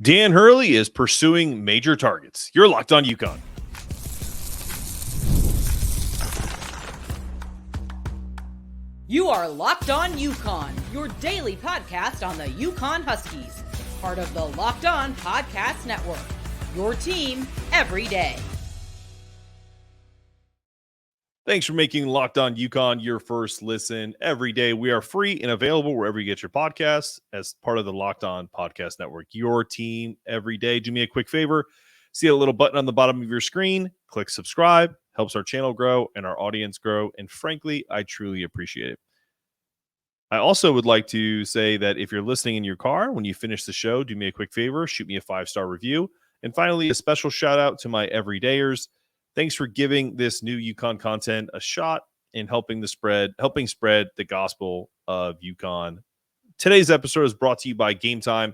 Dan Hurley is pursuing major targets. You're Locked On UConn. You are Locked On UConn, your daily podcast on the UConn Huskies, part of the Locked On Podcast Network, your team every day. Thanks for making Locked On UConn your first listen every day. We are free and available wherever you get your podcasts as part of the Locked On Podcast Network, your team every day. Do me a quick favor. See a little button on the bottom of your screen. Click subscribe. Helps our channel grow and our audience grow. And frankly, I truly appreciate it. I also would like to say that if you're listening in your car, when you finish the show, do me a quick favor. Shoot me a 5-star review. And finally, a special shout out to my everydayers. Thanks for giving this new UConn content a shot and helping spread the gospel of UConn. Today's episode is brought to you by GameTime.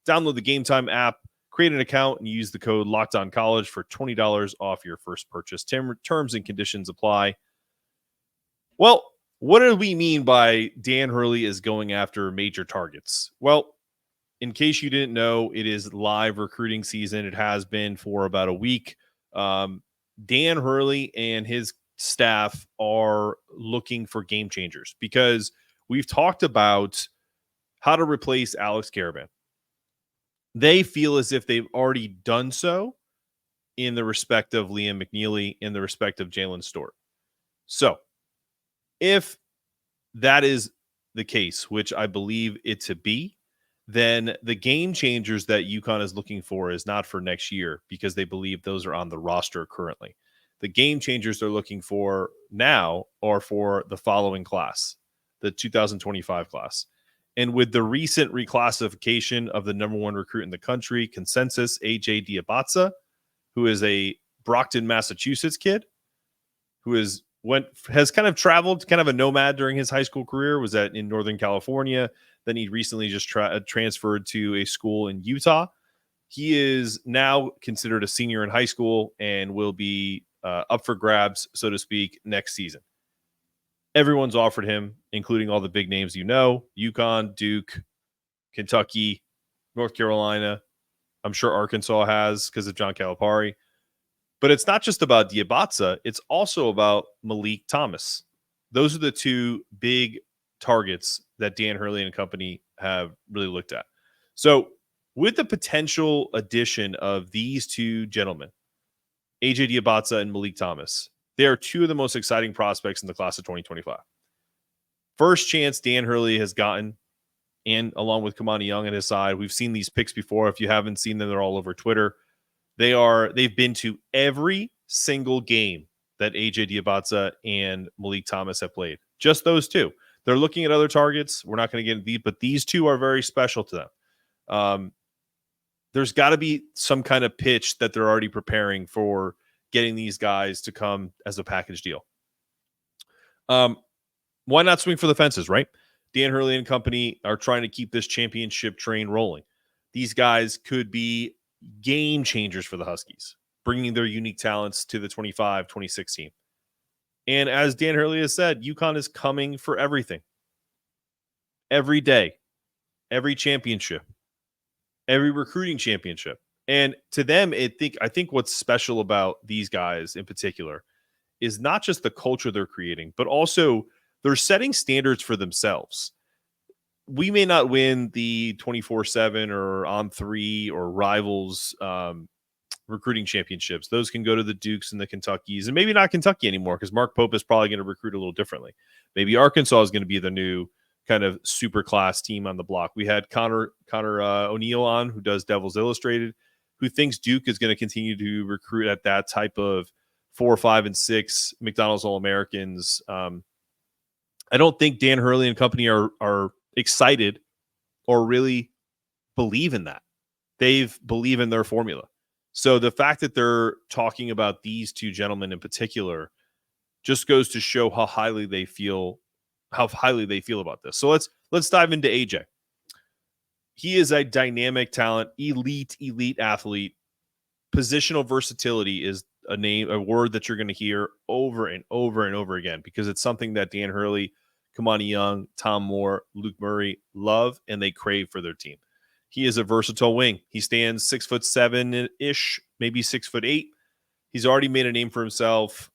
Download the GameTime app, create an account, and use the code LOCKEDONCollege for $20 off your first purchase. Terms and conditions apply. Well, what do we mean by Dan Hurley is going after major targets? Well, in case you didn't know, it is live recruiting season. It has been for about a week. Dan Hurley and his staff are looking for game changers because we've talked about how to replace Alex Caravan. They feel as if they've already done so in the respect of Liam McNeely, in the respect of Jalen Stewart. So if that is the case, which I believe it to be, then the game changers that UConn is looking for is not for next year because they believe those are on the roster currently. The game changers they're looking for now are for the following class, the 2025 class. And with the recent reclassification of the number one recruit in the country, consensus, AJ Dybantsa, who is a Brockton, Massachusetts kid, who has kind of traveled, kind of a nomad during his high school career, was in Northern California. Then he recently just transferred to a school in Utah. He is now considered a senior in high school and will be up for grabs, so to speak, next season. Everyone's offered him, including all the big names UConn, Duke, Kentucky, North Carolina. I'm sure Arkansas has because of John Calipari. But it's not just about Dybantsa. It's also about Meleek Thomas. Those are the two big targets that Dan Hurley and company have really looked at. So with the potential addition of these two gentlemen, AJ Dybantsa and Meleek Thomas, they are two of the most exciting prospects in the class of 2025. First chance Dan Hurley has gotten, and along with Kamani Young at his side, we've seen these picks before. If you haven't seen them, they're all over Twitter. They've been to every single game that AJ Dybantsa and Meleek Thomas have played. Just those two. They're looking at other targets. We're not going to get into these, but these two are very special to them. There's got to be some kind of pitch that they're already preparing for getting these guys to come as a package deal. Why not swing for the fences, right? Dan Hurley and company are trying to keep this championship train rolling. These guys could be game changers for the Huskies, bringing their unique talents to the 25-26 team. And as Dan Hurley has said, UConn is coming for everything. Every day, every championship, every recruiting championship. And to them, I think what's special about these guys in particular is not just the culture they're creating, but also they're setting standards for themselves. We may not win the 24/7 or On3 or Rivals recruiting championships. Those can go to the Dukes and the Kentuckys, and maybe not Kentucky anymore because Mark Pope is probably going to recruit a little differently. Maybe Arkansas is going to be the new kind of super class team on the block. We had Connor O'Neill on, who does Devils Illustrated, who thinks Duke is going to continue to recruit at that type of 4, 5, and 6 McDonald's All-Americans. I don't think Dan Hurley and company are excited or really believe in that. They believe in their formula. So the fact that they're talking about these two gentlemen in particular just goes to show how highly they feel about this. So let's dive into AJ. He is a dynamic talent, elite athlete. Positional versatility is a word that you're going to hear over and over and over again because it's something that Dan Hurley, Kamani Young, Tom Moore, Luke Murray love and they crave for their team. He is a versatile wing. He stands 6'7" maybe 6'8". He's already made a name for himself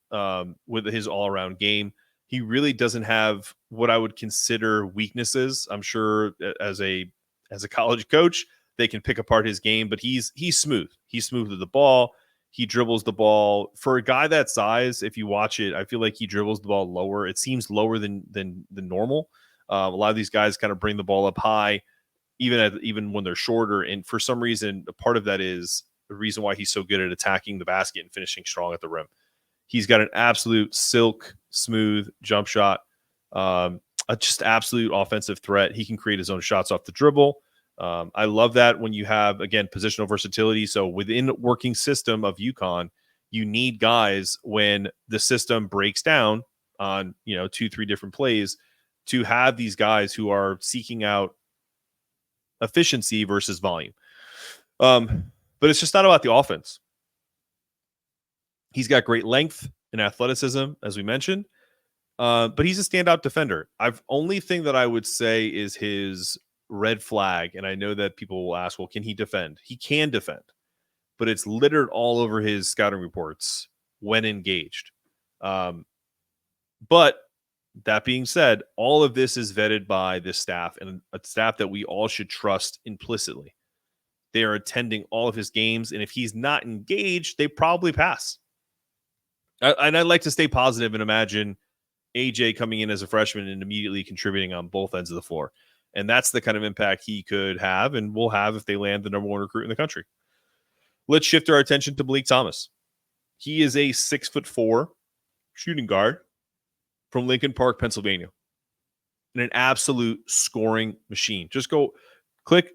with his all-around game. He really doesn't have what I would consider weaknesses. I'm sure as a college coach, they can pick apart his game, but he's smooth. He's smooth with the ball. He dribbles the ball. For a guy that size, if you watch it, I feel like he dribbles the ball lower. It seems lower than normal. A lot of these guys kind of bring the ball up high, even when they're shorter. And for some reason, a part of that is the reason why he's so good at attacking the basket and finishing strong at the rim. He's got an absolute silk smooth jump shot, just absolute offensive threat. He can create his own shots off the dribble. I love that when you have, again, positional versatility. So within the working system of UConn, you need guys when the system breaks down on 2-3 different plays to have these guys who are seeking out efficiency versus volume. But it's just not about the offense. He's got great length and athleticism, as we mentioned, but he's a standout defender. Only thing that I would say is his red flag, and I know that people will ask, well, can he defend? He can defend, but it's littered all over his scouting reports when engaged. But that being said, all of this is vetted by this staff, and a staff that we all should trust implicitly. They are attending all of his games, and if he's not engaged, they probably pass. And I'd like to stay positive and imagine AJ coming in as a freshman and immediately contributing on both ends of the floor. And that's the kind of impact he could have and will have if they land the number one recruit in the country. Let's shift our attention to Meleek Thomas. He is a 6'4" shooting guard from Lincoln Park, Pennsylvania, and an absolute scoring machine. Just go type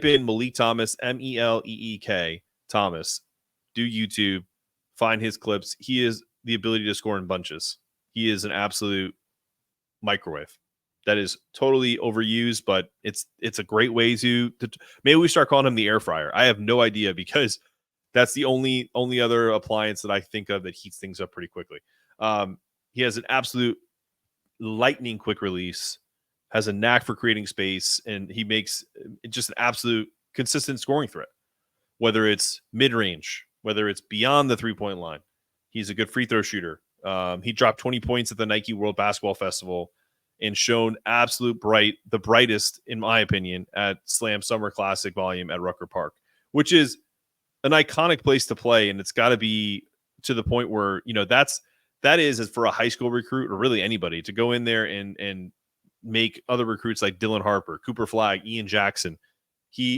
in Meleek Thomas, Meleek Thomas, do YouTube, find his clips. He is the ability to score in bunches. He is an absolute microwave. That is totally overused, but it's a great way to maybe we start calling him the air fryer. I have no idea, because that's the only other appliance that I think of that heats things up pretty quickly. He has an absolute lightning quick release, has a knack for creating space, and he makes just an absolute consistent scoring threat, whether it's mid-range, whether it's beyond the three-point line. He's a good free throw shooter. He dropped 20 points at the Nike World Basketball Festival and shown the brightest, in my opinion, at Slam Summer Classic Volume at Rucker Park, which is an iconic place to play. And it's got to be to the point where, that is for a high school recruit, or really anybody, to go in there and make other recruits like Dylan Harper, Cooper Flagg, Ian Jackson,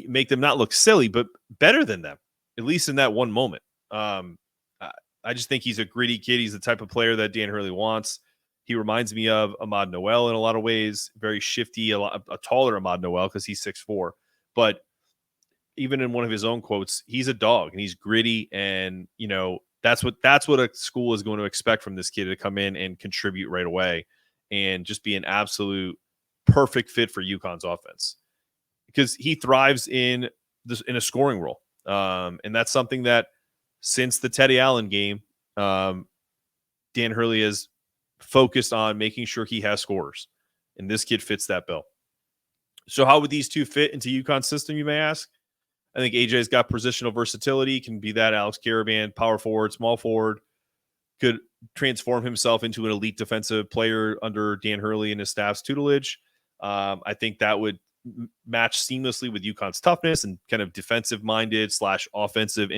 make them not look silly, but better than them, at least in that one moment. I just think he's a gritty kid. He's the type of player that Dan Hurley wants. He reminds me of Ahmad Noel in a lot of ways, very shifty, a taller Ahmad Noel because he's 6'4". But even in one of his own quotes, he's a dog and he's gritty. And, that's what a school is going to expect from this kid, to come in and contribute right away and just be an absolute perfect fit for UConn's offense, because he thrives in a scoring role. And that's something that since the Teddy Allen game, Dan Hurley has focused on making sure he has scorers, and this kid fits that bill. So how would these two fit into UConn's system, you may ask? I think AJ's got positional versatility, can be that Alex Caravan, power forward, small forward, could transform himself into an elite defensive player under Dan Hurley and his staff's tutelage. I think that would match seamlessly with UConn's toughness and kind of defensive-minded / offensive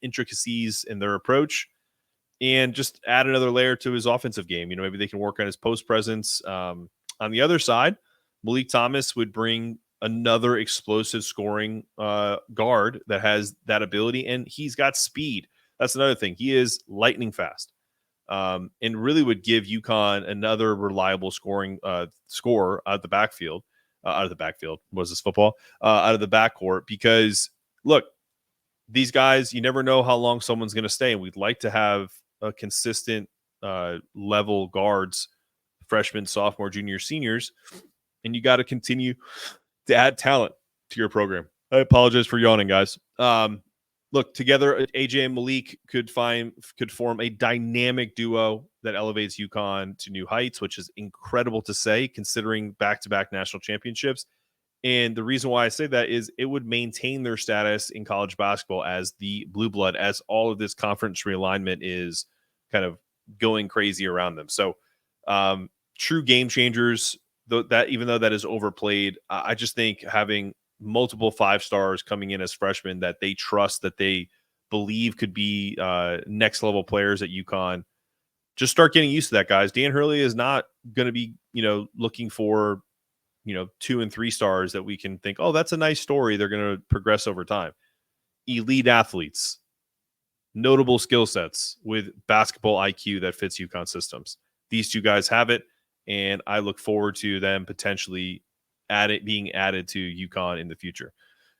intricacies in their approach, and just add another layer to his offensive game. Maybe they can work on his post presence. On the other side, Meleek Thomas would bring another explosive scoring guard that has that ability, and he's got speed. That's another thing. He is lightning fast, and really would give UConn another reliable scoring scorer out of the backfield. Was this football? Out of the backcourt, because look, these guys, you never know how long someone's going to stay, and we'd like to have a consistent level guards, freshmen, sophomore, junior, seniors, and you got to continue to add talent to your program. I apologize for yawning, guys. Look, together, AJ and Malik could form a dynamic duo that elevates UConn to new heights, which is incredible to say, considering back-to-back national championships. And the reason why I say that is it would maintain their status in college basketball as the blue blood, as all of this conference realignment is kind of going crazy around them. So true game changers, though, that even though that is overplayed, I just think having multiple 5 stars coming in as freshmen that they trust, that they believe could be next level players at UConn, just start getting used to that, guys. Dan Hurley is not going to be, looking for, 2 and 3 stars that we can think, oh, that's a nice story. They're going to progress over time. Elite athletes, notable skill sets with basketball IQ that fits UConn systems. These 2 guys have it, and I look forward to them potentially being added to UConn in the future.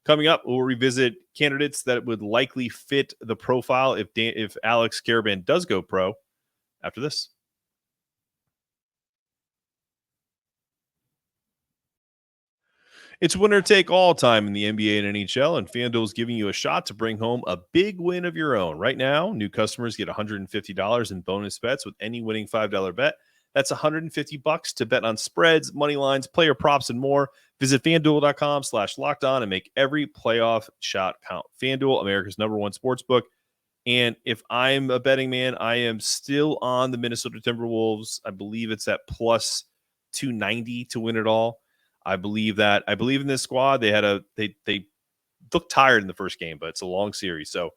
Coming up, we'll revisit candidates that would likely fit the profile if Alex Karaban does go pro after this. It's winner take all time in the NBA and NHL, and FanDuel is giving you a shot to bring home a big win of your own. Right now, new customers get $150 in bonus bets with any winning $5 bet. That's $150 to bet on spreads, money lines, player props, and more. Visit FanDuel.com/lockedon and make every playoff shot count. FanDuel, America's #1 sportsbook. And if I'm a betting man, I am still on the Minnesota Timberwolves. I believe it's at plus 290 to win it all. I believe in this squad. They looked tired in the first game, but it's a long series. So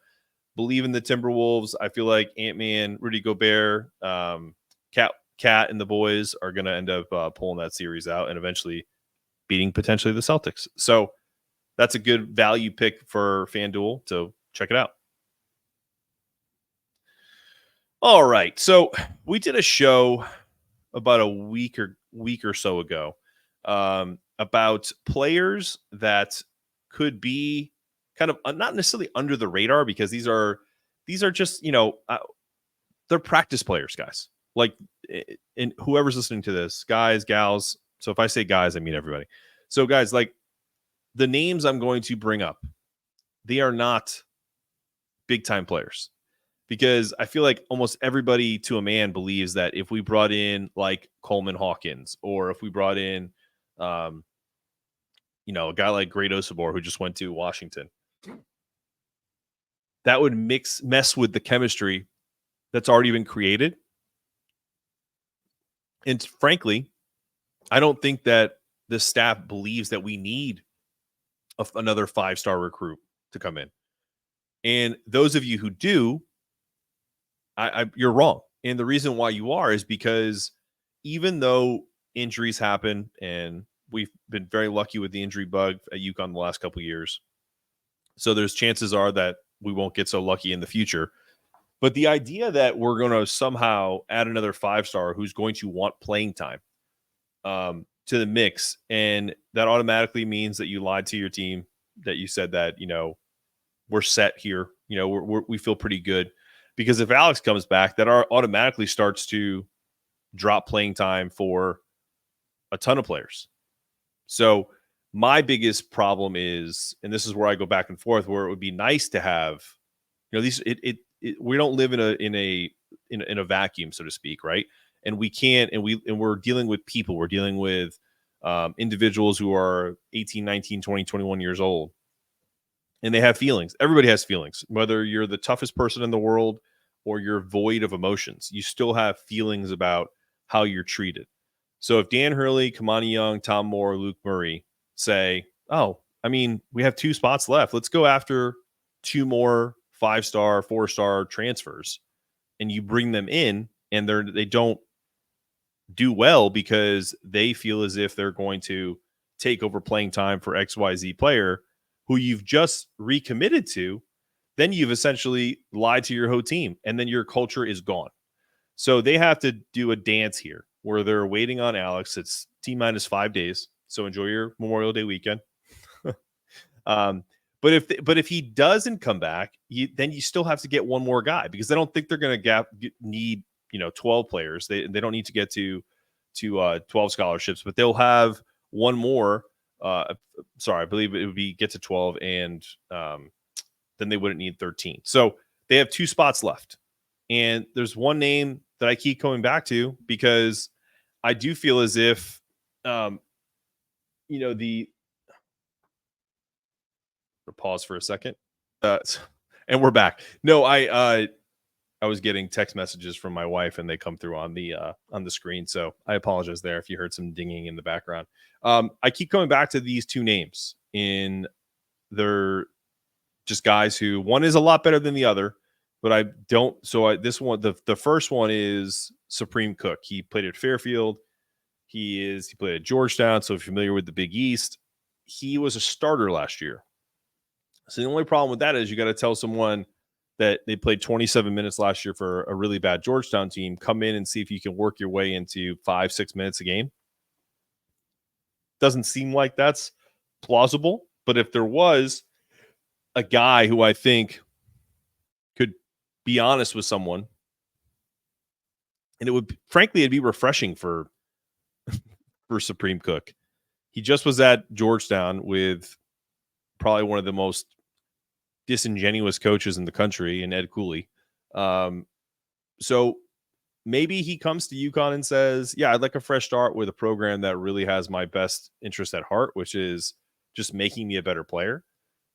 believe in the Timberwolves. I feel like Ant-Man, Rudy Gobert, Cat and the boys are going to end up pulling that series out and eventually beating potentially the Celtics. So that's a good value pick for FanDuel. So check it out. All right. So we did a show about a week or so ago about players that could be kind of not necessarily under the radar, because these are just, they're practice players, guys. Like, and whoever's listening to this, guys, gals. So if I say guys, I mean everybody. So guys, like the names I'm going to bring up, they are not big time players, because I feel like almost everybody to a man believes that if we brought in like Coleman Hawkins, or if we brought in, a guy like Great Osabor who just went to Washington, that would mess with the chemistry that's already been created. And frankly, I don't think that the staff believes that we need another 5-star recruit to come in. And those of you who do, you're wrong. And the reason why you are is because even though injuries happen, and we've been very lucky with the injury bug at UConn the last couple of years, so there's chances are that we won't get so lucky in the future. But the idea that we're going to somehow add another 5-star who's going to want playing time to the mix, and that automatically means that you lied to your team, that you said that, we're set here, we feel pretty good. Because if Alex comes back, that automatically starts to drop playing time for a ton of players. So my biggest problem is, and this is where I go back and forth, where it would be nice to have, these. We don't live in a vacuum, so to speak, right? And we can't, and we're dealing with people. We're dealing with individuals who are 18, 19, 20, 21 years old. And they have feelings. Everybody has feelings. Whether you're the toughest person in the world or you're void of emotions, you still have feelings about how you're treated. So if Dan Hurley, Kamani Young, Tom Moore, Luke Murray say, oh, we have 2 spots left, let's go after 2 more 5-star, 4-star transfers, and you bring them in and they don't do well because they feel as if they're going to take over playing time for XYZ player who you've just recommitted to, then you've essentially lied to your whole team, and then your culture is gone. So they have to do a dance here where they're waiting on Alex. It's T-minus 5 days, so enjoy your Memorial Day weekend. But if he doesn't come back, then you still have to get one more guy, because they don't think they're going to need 12 players. They don't need to get to 12 scholarships, but they'll have one more. I believe it would be get to 12, and then they wouldn't need 13. So they have 2 spots left. And there's one name that I keep coming back to, because I do feel as if, pause for a second. And we're back. No, I was getting text messages from my wife, and they come through on the screen. So I apologize there if you heard some dinging in the background. I keep coming back to these two names in their just guys who one is a lot better than the other, but I don't. So this one, the first one is Supreme Cook. He played at Fairfield. He played at Georgetown. So if you're familiar with the Big East, he was a starter last year. So the only problem with that is you got to tell someone that they played 27 minutes last year for a really bad Georgetown team, come in and see if you can work your way into 5-6 minutes a game. Doesn't seem like that's plausible, but if there was a guy who I think could be honest with someone, and it'd be refreshing for Supreme Cook. He just was at Georgetown with probably one of the most disingenuous coaches in the country, and Ed Cooley. So maybe he comes to UConn and says, yeah, I'd like a fresh start with a program that really has my best interest at heart, which is just making me a better player.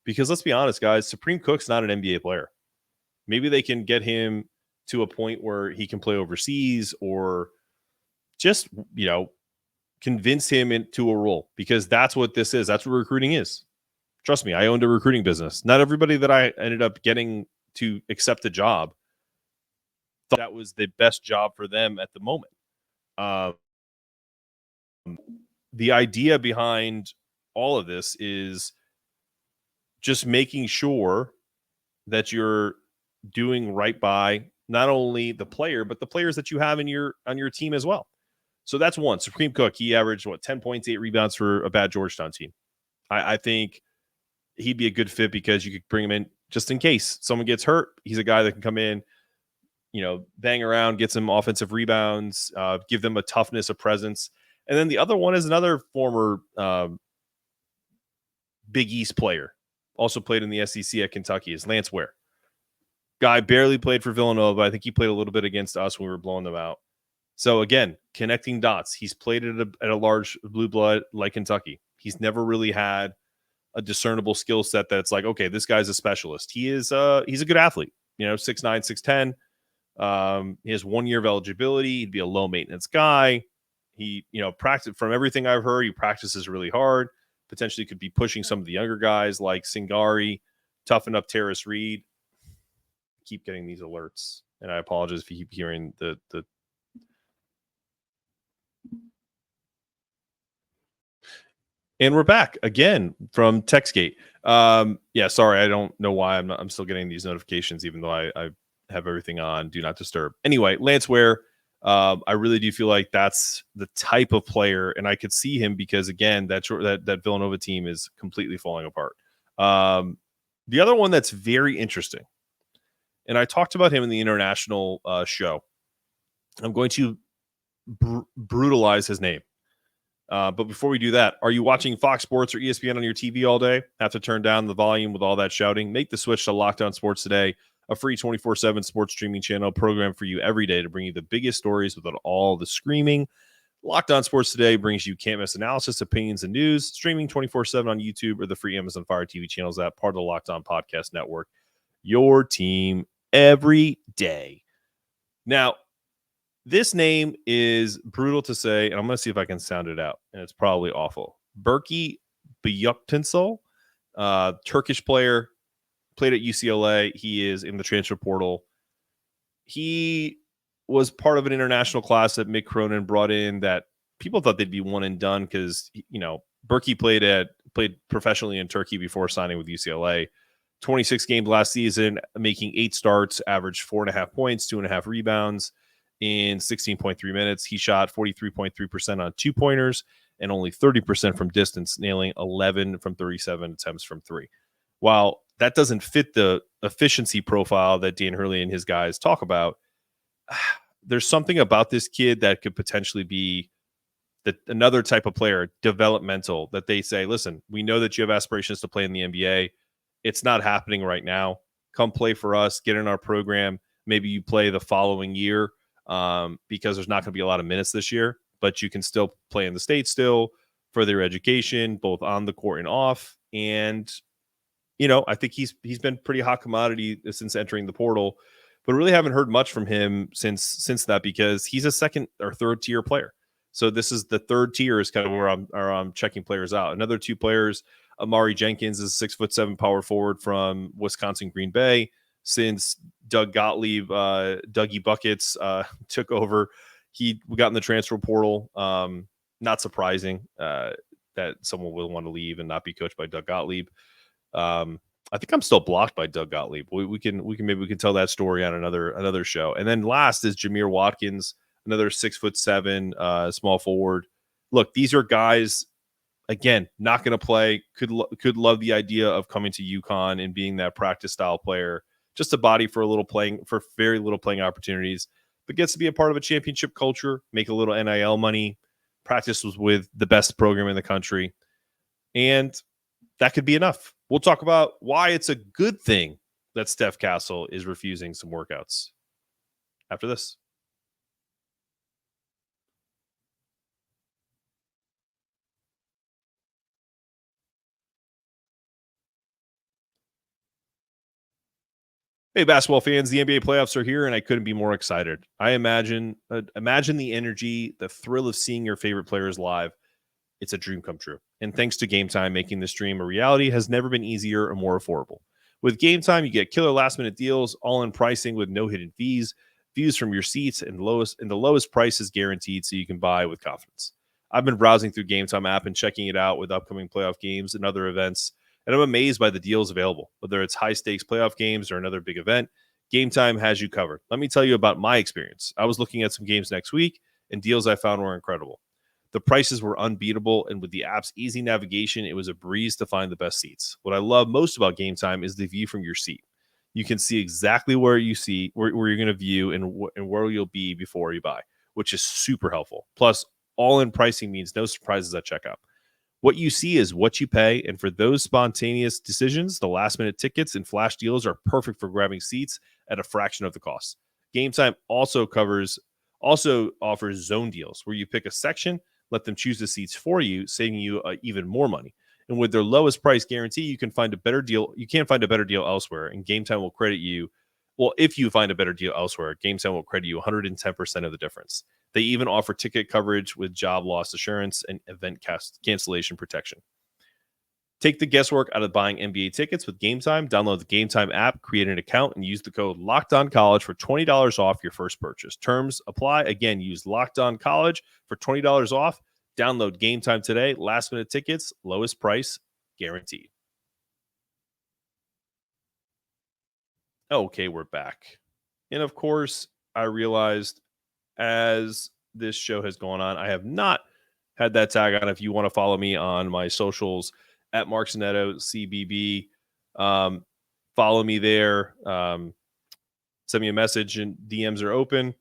Because let's be honest, guys, Supreme Cook's not an NBA player. Maybe they can get him to a point where he can play overseas, or just, convince him into a role, because that's what this is. That's what recruiting is. Trust me, I owned a recruiting business. Not everybody that I ended up getting to accept a job thought that was the best job for them at the moment. The idea behind all of this is just making sure that you're doing right by not only the player, but the players that you have on your team as well. So that's one. Supreme Cook, he averaged 10 points, 8 rebounds for a bad Georgetown team. I think he'd be a good fit because you could bring him in just in case someone gets hurt. He's a guy that can come in, bang around, get some offensive rebounds, give them a toughness, a presence. And then the other one is another former Big East player, also played in the SEC at Kentucky, is Lance Ware. Guy barely played for Villanova. I think he played a little bit against us when we were blowing them out. So again, connecting dots. He's played at a large blue blood like Kentucky. He's never really had a discernible skill set that's like, okay, this guy's a specialist. He's a good athlete, 6'9", 6'10". He has 1 year of eligibility. He'd be a low maintenance guy. He, practice, from everything I've heard, he practices really hard. Potentially could be pushing some of the younger guys like Singari, toughen up Terrace Reed. Keep getting these alerts, and I apologize if you keep hearing the And we're back again from TextGate. Sorry, I don't know why I'm still getting these notifications, even though I have everything on Do Not Disturb. Anyway, Lance Ware, I really do feel like that's the type of player, and I could see him because, again, that Villanova team is completely falling apart. The other one that's very interesting, and I talked about him in the international show. I'm going to brutalize his name. But before we do that, are you watching Fox Sports or ESPN on your TV all day? Have to turn down the volume with all that shouting? Make the switch to Locked On Sports today, a free 24/7 sports streaming channel program for you every day to bring you the biggest stories without all the screaming. Locked On Sports Today brings you can't-miss analysis, opinions, and news, streaming 24/7 on YouTube or the free Amazon Fire TV channels app, part of the Locked On Podcast Network. Your team every day. Now, this name is brutal to say, and I'm going to see if I can sound it out, and it's probably awful. Berkey Buyuktinsel, Turkish player, played at UCLA. He is in the transfer portal. He was part of an international class that Mick Cronin brought in that people thought they'd be one and done because, Berkey played professionally in Turkey before signing with UCLA. 26 games last season, making 8 starts, averaged 4.5 points, 2.5 rebounds. In 16.3 minutes, he shot 43.3% on 2-pointers and only 30% from distance, nailing 11 from 37 attempts from 3. While that doesn't fit the efficiency profile that Dan Hurley and his guys talk about, there's something about this kid that could potentially be another type of player, developmental, that they say, listen, we know that you have aspirations to play in the NBA. It's not happening right now. Come play for us, get in our program. Maybe you play the following year. Because there's not going to be a lot of minutes this year, but you can still play in the States still, further your education, both on the court and off. And I think he's been pretty hot commodity since entering the portal, but really haven't heard much from him since that, because he's a second or third tier player. So this is the third tier is kind of where I'm checking players out. Another two players, Amari Jenkins is a 6'7" power forward from Wisconsin Green Bay. Since Doug Gottlieb, Dougie Buckets took over, he got in the transfer portal. Not surprising that someone will want to leave and not be coached by Doug Gottlieb. I think I'm still blocked by Doug Gottlieb. We can tell that story on another show. And then last is Jameer Watkins, another 6'7" small forward. Look, these are guys, again, not going to play. Could love the idea of coming to UConn and being that practice style player, just a body for very little playing opportunities, but gets to be a part of a championship culture, make a little NIL money, practice with the best program in the country, and that could be enough. We'll talk about why it's a good thing that Steph Castle is refusing some workouts after this. Hey, basketball fans, the NBA playoffs are here, and I couldn't be more excited. I imagine the energy, the thrill of seeing your favorite players live. It's a dream come true. And thanks to GameTime, making this dream a reality has never been easier or more affordable. With GameTime, you get killer last-minute deals, all-in pricing with no hidden fees, views from your seats, and the lowest prices guaranteed, so you can buy with confidence. I've been browsing through GameTime app and checking it out with upcoming playoff games and other events, and I'm amazed by the deals available. Whether it's high-stakes playoff games or another big event, GameTime has you covered. Let me tell you about my experience. I was looking at some games next week, and deals I found were incredible. The prices were unbeatable, and with the app's easy navigation, it was a breeze to find the best seats. What I love most about GameTime is the view from your seat. You can see exactly where you're going to view and where you'll be before you buy, which is super helpful. Plus, all-in pricing means no surprises at checkout. What you see is what you pay, and for those spontaneous decisions, the last-minute tickets and flash deals are perfect for grabbing seats at a fraction of the cost. GameTime also offers zone deals, where you pick a section, let them choose the seats for you, saving you even more money. And with their lowest price guarantee, you can find a better deal. You can't find a better deal elsewhere, and GameTime will credit you. Well, if you find a better deal elsewhere, GameTime will credit you 110% of the difference. They even offer ticket coverage with job loss assurance and event cancellation protection. Take the guesswork out of buying NBA tickets with GameTime. Download the GameTime app, create an account, and use the code LOCKEDONCollege for $20 off your first purchase. Terms apply. Again, use LOCKEDONCollege for $20 off. Download GameTime today. Last-minute tickets, lowest price, guaranteed. Okay, we're back. And of course, I realized as this show has gone on, I have not had that tag on. If you want to follow me on my socials, at Mark Zanetto, CBB, follow me there. Send me a message, and DMs are open,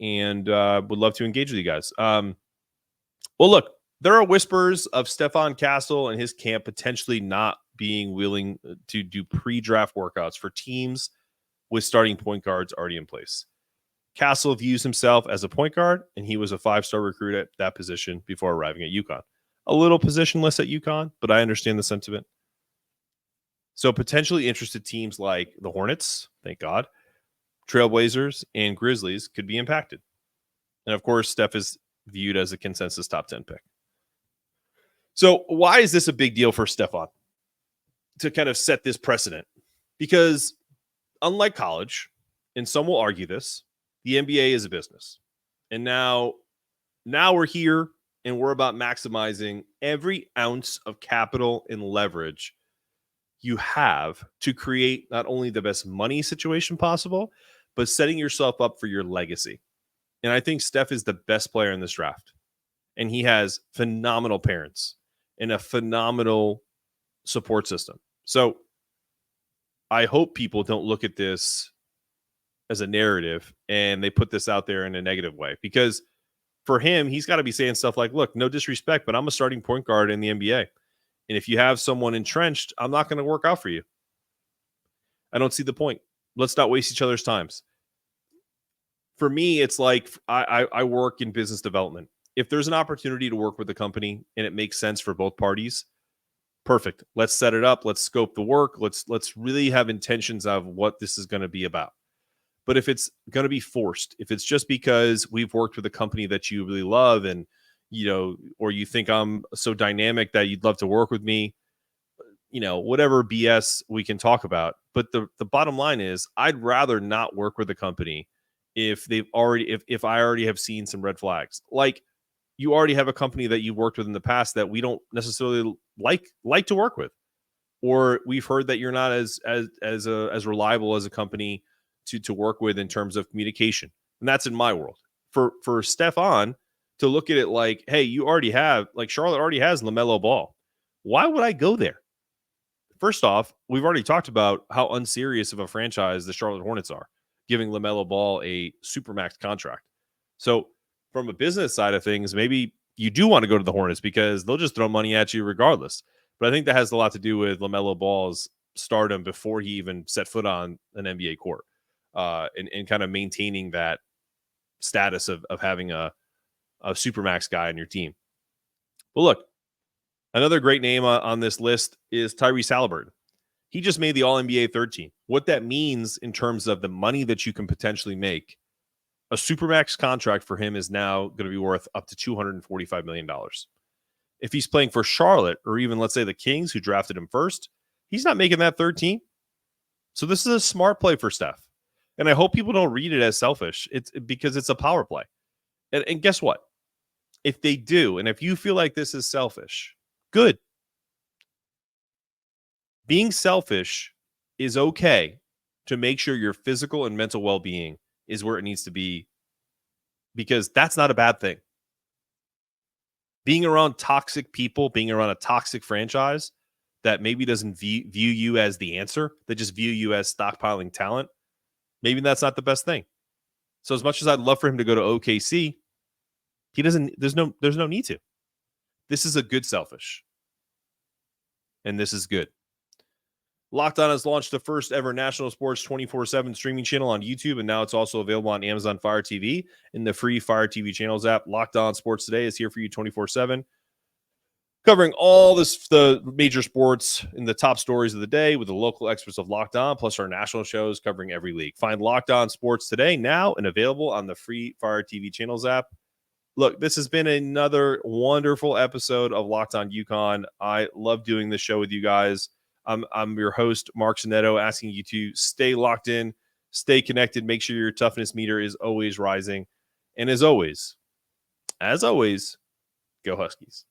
and would love to engage with you guys. Well, look, there are whispers of Stephon Castle and his camp potentially not being willing to do pre-draft workouts for teams with starting point guards already in place. Castle views himself as a point guard, and he was a 5-star recruit at that position before arriving at UConn. A little positionless at UConn, but I understand the sentiment. So potentially interested teams like the Hornets, thank God, Trailblazers, and Grizzlies could be impacted. And of course, Steph is viewed as a consensus top 10 pick. So why is this a big deal for Stephon? To kind of set this precedent. Because unlike college, and some will argue this, the NBA is a business. And now we're here, and we're about maximizing every ounce of capital and leverage you have to create not only the best money situation possible, but setting yourself up for your legacy. And I think Steph is the best player in this draft. And he has phenomenal parents and a phenomenal support system. So I hope people don't look at this as a narrative and they put this out there in a negative way, because for him, he's got to be saying stuff like, look, no disrespect, but I'm a starting point guard in the NBA. And if you have someone entrenched, I'm not going to work out for you. I don't see the point. Let's not waste each other's times. For me, it's like I work in business development. If there's an opportunity to work with a company and it makes sense for both parties, Perfect. Let's set it up. Let's scope the work. Let's really have intentions of what this is going to be about. But if it's going to be forced, if it's just because we've worked with a company that you really love and, or you think I'm so dynamic that you'd love to work with me, whatever BS we can talk about. But the bottom line is I'd rather not work with a company if I already have seen some red flags. Like, you already have a company that you've worked with in the past that we don't necessarily like to work with, or we've heard that you're not as reliable as a company to work with in terms of communication. And that's in my world. For Stephon to look at it like, hey, you already have, like, Charlotte already has LaMelo Ball. Why would I go there? First off, we've already talked about how unserious of a franchise the Charlotte Hornets are, giving LaMelo Ball a supermax contract. So from a business side of things, maybe you do want to go to the Hornets because they'll just throw money at you regardless. But I think that has a lot to do with LaMelo Ball's stardom before he even set foot on an NBA court, and kind of maintaining that status of having a supermax guy on your team. But look, another great name on this list is Tyrese Halliburton. He just made the All-NBA third team. What that means in terms of the money that you can potentially make, a supermax contract for him is now going to be worth up to $245 million. If he's playing for Charlotte, or even, let's say, the Kings, who drafted him first, he's not making that third team. So this is a smart play for Steph. And I hope people don't read it as selfish. It's because it's a power play. And guess what? If they do, and if you feel like this is selfish, good. Being selfish is okay to make sure your physical and mental well-being is where it needs to be, because that's not a bad thing. Being around toxic people, being around a toxic franchise that maybe doesn't view you as the answer, that just view you as stockpiling talent, maybe that's not the best thing. So as much as I'd love for him to go to OKC, he doesn't. There's no need to. This is a good selfish, and this is good. Locked On has launched the first ever national sports 24/7 streaming channel on YouTube, and now it's also available on Amazon Fire TV in the free Fire TV channels app. Locked On Sports Today is here for you 24/7, covering all the major sports and the top stories of the day with the local experts of Locked On, plus our national shows covering every league. Find Locked On Sports Today now and available on the free Fire TV channels app. Look, this has been another wonderful episode of Locked On UConn. I love doing this show with you guys. I'm your host, Mark Sonetto, asking you to stay locked in, stay connected, make sure your toughness meter is always rising. And as always, go Huskies.